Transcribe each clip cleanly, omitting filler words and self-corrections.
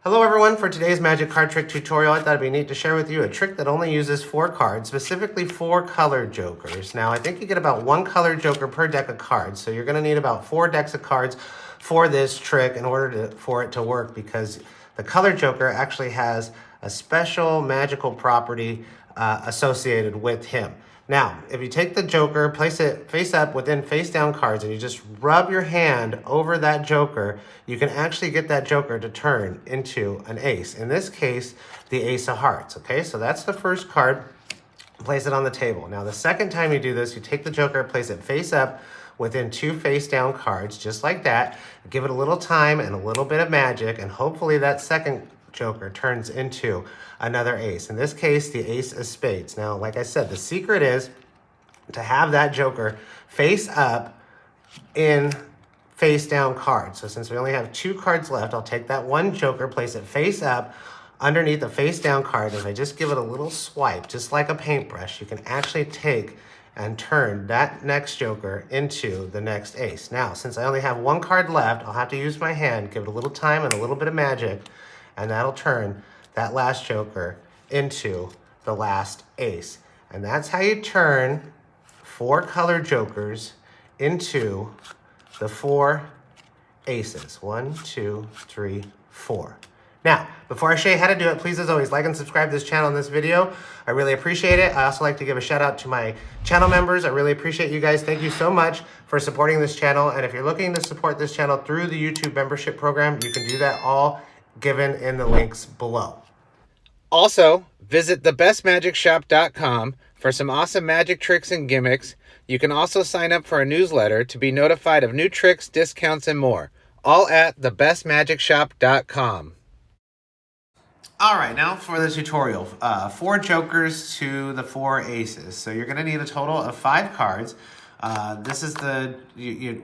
Hello everyone, for today's magic card trick tutorial, I thought it'd be neat to share with you a trick that only uses 4 cards, specifically 4 colored jokers. Now, I think you get about 1 colored joker per deck of cards, so you're going to need about 4 decks of cards for this trick in order for it to work, because the colored joker actually has a special magical property associated with him. Now, if you take the joker, place it face up within face down cards, and you just rub your hand over that joker, you can actually get that joker to turn into an ace. In this case, the ace of hearts, okay? So that's the first card. Place it on the table. Now, the second time you do this, you take the joker, place it face up within 2 face down cards, just like that. Give it a little time and a little bit of magic, and hopefully that second joker turns into another ace. In this case, the ace of spades. Now, like I said, the secret is to have that joker face up in face down cards. So since we only have 2 cards left, I'll take that one joker, place it face up underneath the face down card. If I just give it a little swipe, just like a paintbrush, you can actually take and turn that next joker into the next ace. Now, since I only have 1 card left, I'll have to use my hand, give it a little time and a little bit of magic, and that'll turn that last joker into the last ace. And that's how you turn 4 colored jokers into the 4 aces. 1, 2, 3, 4. Now, before I show you how to do it, please, as always, like and subscribe to this channel and this video. I really appreciate it. I also like to give a shout out to my channel members. I really appreciate you guys. Thank you so much for supporting this channel. And if you're looking to support this channel through the YouTube membership program, you can do that all given in the links below. Also, visit thebestmagicshop.com for some awesome magic tricks and gimmicks. You can also sign up for a newsletter to be notified of new tricks, discounts, and more. All at thebestmagicshop.com. All right, now for the tutorial. 4 jokers to the 4 aces. So you're going to need a total of 5 cards. This is the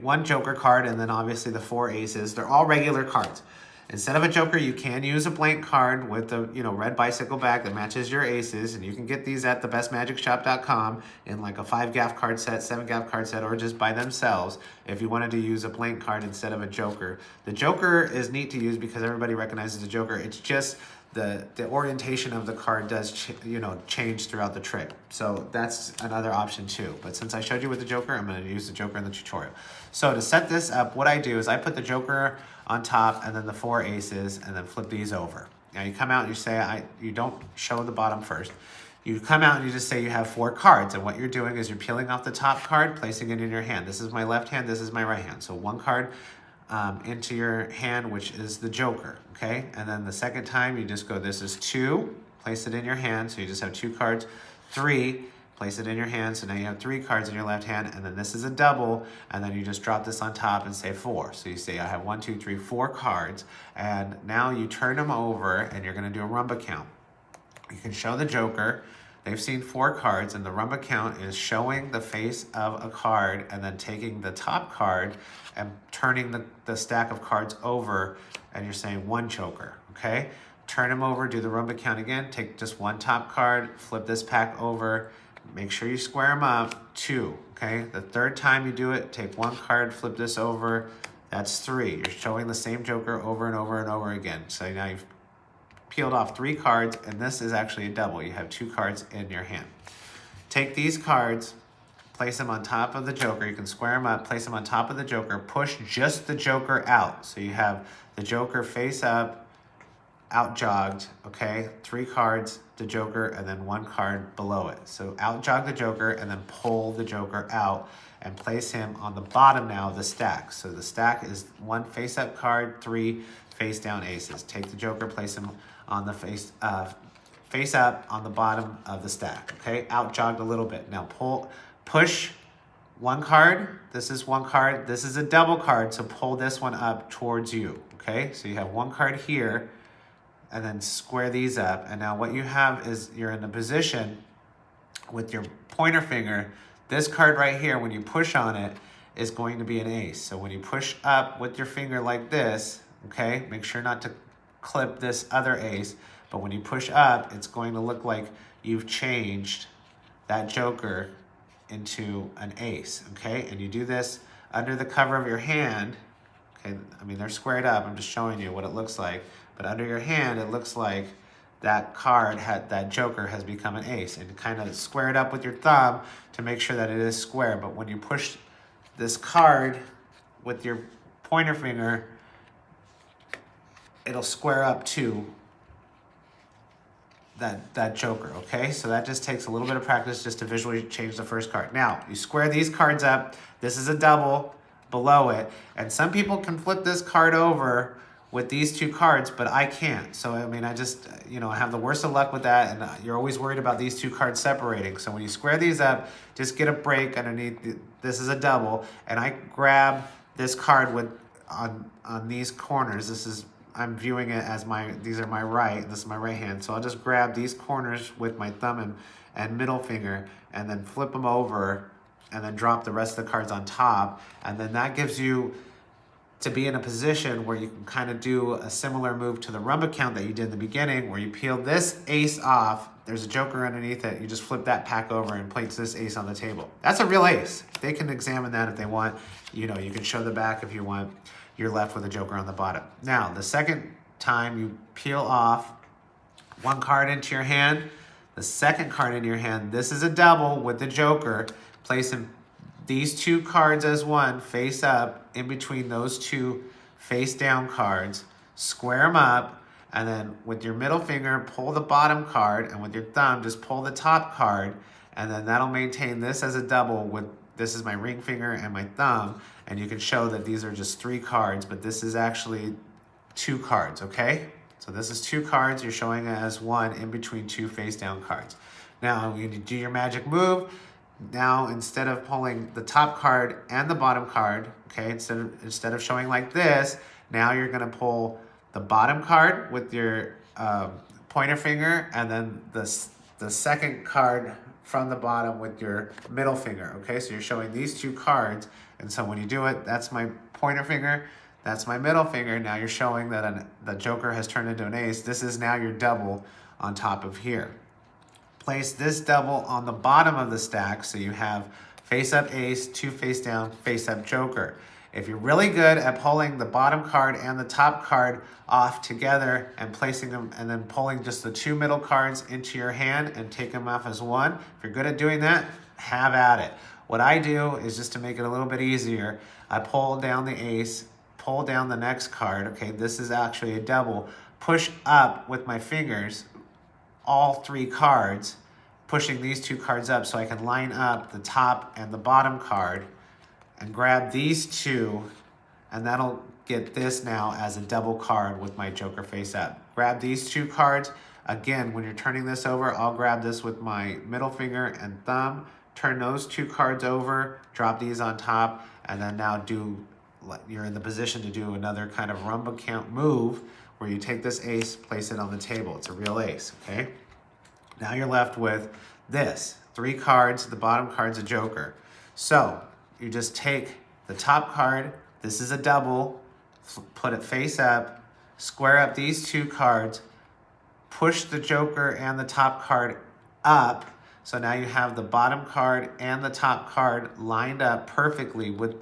1 joker card, and then obviously the 4 aces. They're all regular cards. Instead of a joker, you can use a blank card with the red bicycle back that matches your aces, and you can get these at thebestmagicshop.com in like a 5-gaff card set, 7-gaff card set, or just by themselves if you wanted to use a blank card instead of a joker. The joker is neat to use because everybody recognizes the joker. It's just the orientation of the card does change throughout the trick. So that's another option too. But since I showed you with the joker, I'm going to use the joker in the tutorial. So to set this up, what I do is I put the joker on top and then the 4 aces and then flip these over. Now you come out and you say, you don't show the bottom first. You come out and you just say you have 4 cards, and what you're doing is you're peeling off the top card, placing it in your hand. This is my left hand, this is my right hand. So 1 card into your hand, which is the joker, okay? And then the second time you just go, this is 2, place it in your hand, so you just have 2 cards. 3, place it in your hand, so now you have 3 cards in your left hand, and then this is a double, and then you just drop this on top and say 4. So you say, I have 1, 2, 3, 4 cards, and now you turn them over, and you're gonna do a rumba count. You can show the joker, they've seen 4 cards, and the rumba count is showing the face of a card and then taking the top card and turning the stack of cards over, and you're saying 1 joker, okay? Turn them over, do the rumba count again, take just 1 top card, flip this pack over, make sure you square them up, 2, okay? The third time you do it, take 1 card, flip this over, that's 3. You're showing the same joker over and over and over again. So now you've peeled off 3 cards, and this is actually a double. You have 2 cards in your hand. Take these cards, place them on top of the joker. You can square them up, place them on top of the joker, push just the joker out. So you have the joker face up, out jogged, okay? 3 cards, the joker, and then 1 card below it. So out jog the joker and then pull the joker out and place him on the bottom now of the stack. So the stack is 1 face up card, 3 face down aces. Take the joker, place him on the face up on the bottom of the stack, okay? Out jogged a little bit. Now push 1 card. This is 1 card. This is a double card, so pull this one up towards you, okay? So you have 1 card here, and then square these up. And now what you have is you're in a position with your pointer finger. This card right here, when you push on it, is going to be an ace. So when you push up with your finger like this, okay, make sure not to clip this other ace, but when you push up, it's going to look like you've changed that joker into an ace, okay? And you do this under the cover of your hand, okay? I mean, they're squared up. I'm just showing you what it looks like. but under your hand, it looks like that card that joker has become an ace, and kind of square it up with your thumb to make sure that it is square. But when you push this card with your pointer finger, it'll square up to that joker, okay? So that just takes a little bit of practice just to visually change the first card. Now, you square these cards up. This is a double below it, and some people can flip this card over with these two cards, but I can't. So, I mean, I just, I have the worst of luck with that, and you're always worried about these two cards separating. So when you square these up, just get a break underneath. This is a double, and I grab this card on these corners. I'm viewing it as these are my right, this is my right hand. So I'll just grab these corners with my thumb and middle finger, and then flip them over, and then drop the rest of the cards on top. And then that gives you to be in a position where you can kind of do a similar move to the rumba count that you did in the beginning, where you peel this ace off, there's a joker underneath it, you just flip that pack over and place this ace on the table. That's a real ace. They can examine that if they want. You can show the back if you want. You're left with a joker on the bottom. Now, the second time you peel off one card into your hand, the second card in your hand, this is a double with the joker, placing these two cards as one, face up, in between those two face down cards, square them up, and then with your middle finger, pull the bottom card, and with your thumb, just pull the top card, and then that'll maintain this as a double with, this is my ring finger and my thumb, and you can show that these are just 3 cards, but this is actually 2 cards, okay? So this is 2 cards, you're showing it as one in between 2 face down cards. Now, when you do your magic move, now instead of pulling the top card and the bottom card, okay, instead of showing like this, now you're gonna pull the bottom card with your pointer finger, and then the second card from the bottom with your middle finger, okay? So you're showing these 2 cards, and so when you do it, that's my pointer finger, that's my middle finger. Now you're showing that the joker has turned into an ace. This is now your double on top of here. Place this double on the bottom of the stack, so you have face up ace, 2 face down, face up joker. If you're really good at pulling the bottom card and the top card off together and placing them, and then pulling just the 2 middle cards into your hand and take them off as one, if you're good at doing that, have at it. What I do is, just to make it a little bit easier, I pull down the ace, pull down the next card, okay, this is actually a double, push up with my fingers all 3 cards, pushing these 2 cards up so I can line up the top and the bottom card, and grab these 2, and that'll get this now as a double card with my joker face up. Grab these 2 cards. Again, when you're turning this over, I'll grab this with my middle finger and thumb, turn those 2 cards over, drop these on top, and then now you're in the position to do another kind of rumba count move where you take this ace, place it on the table. It's a real ace, okay? Now you're left with this, 3 cards, the bottom card's a joker. So you just take the top card, this is a double, put it face up, square up these 2 cards, push the joker and the top card up, so now you have the bottom card and the top card lined up perfectly with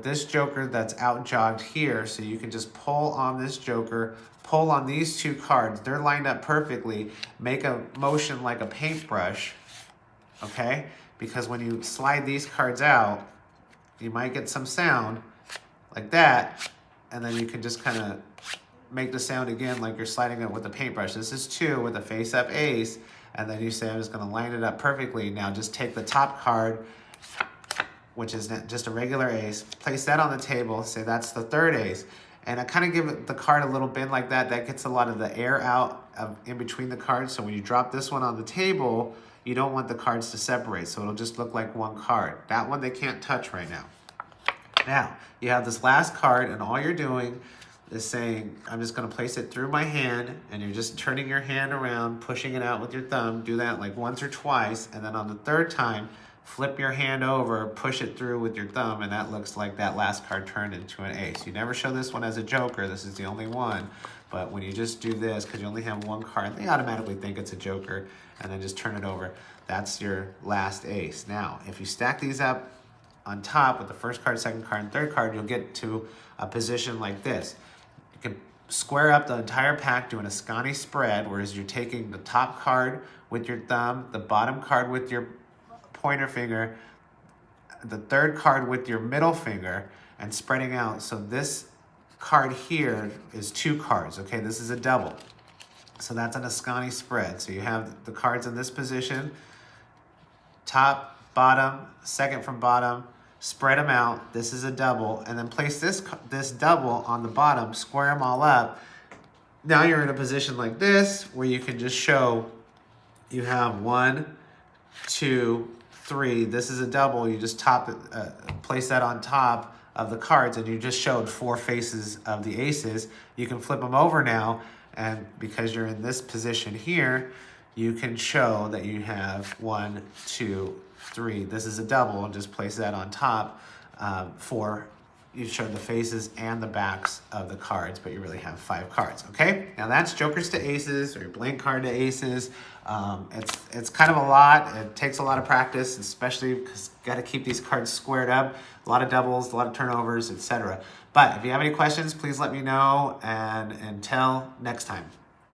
this joker that's out jogged here, so you can just pull on this joker, pull on these 2 cards, they're lined up perfectly, make a motion like a paintbrush, okay? Because when you slide these cards out, you might get some sound like that, and then you can just kind of make the sound again like you're sliding it with a paintbrush. This is 2 with a face-up ace, and then you say, I'm just going to line it up perfectly. Now just take the top card, which is just a regular ace, place that on the table, say that's the 3rd ace. And I kind of give the card a little bend like that. That gets a lot of the air out in between the cards. So when you drop this one on the table, you don't want the cards to separate. So it'll just look like one card. That one they can't touch right now. Now, you have this last card, and all you're doing is saying, I'm just going to place it through my hand, and you're just turning your hand around, pushing it out with your thumb. Do that like once or twice, and then on the 3rd time, flip your hand over, push it through with your thumb, and that looks like that last card turned into an ace. You never show this one as a joker. This is the only one. But when you just do this, because you only have 1 card, they automatically think it's a joker, and then just turn it over. That's your last ace. Now, if you stack these up on top with the 1st card, 2nd card, and 3rd card, you'll get to a position like this. You can square up the entire pack doing a scotty spread, whereas you're taking the top card with your thumb, the bottom card with your pointer finger, the third card with your middle finger, and spreading out. So this card here is 2 cards, okay? This is a double. So that's an Ascani spread. So you have the cards in this position, top, bottom, second from bottom, spread them out. This is a double, and then place this double on the bottom, square them all up. Now you're in a position like this where you can just show you have 1, 2, 3. This is a double. You just place that on top of the cards, and you just showed 4 faces of the aces. You can flip them over now, and because you're in this position here, you can show that you have 1, 2, 3. This is a double, and just place that on top. You showed the faces and the backs of the cards, but you really have 5 cards, okay? Now that's jokers to aces, or your blank card to aces. It's kind of a lot. It takes a lot of practice, especially because you got to keep these cards squared up. A lot of doubles, a lot of turnovers, etc. But if you have any questions, please let me know, and until next time.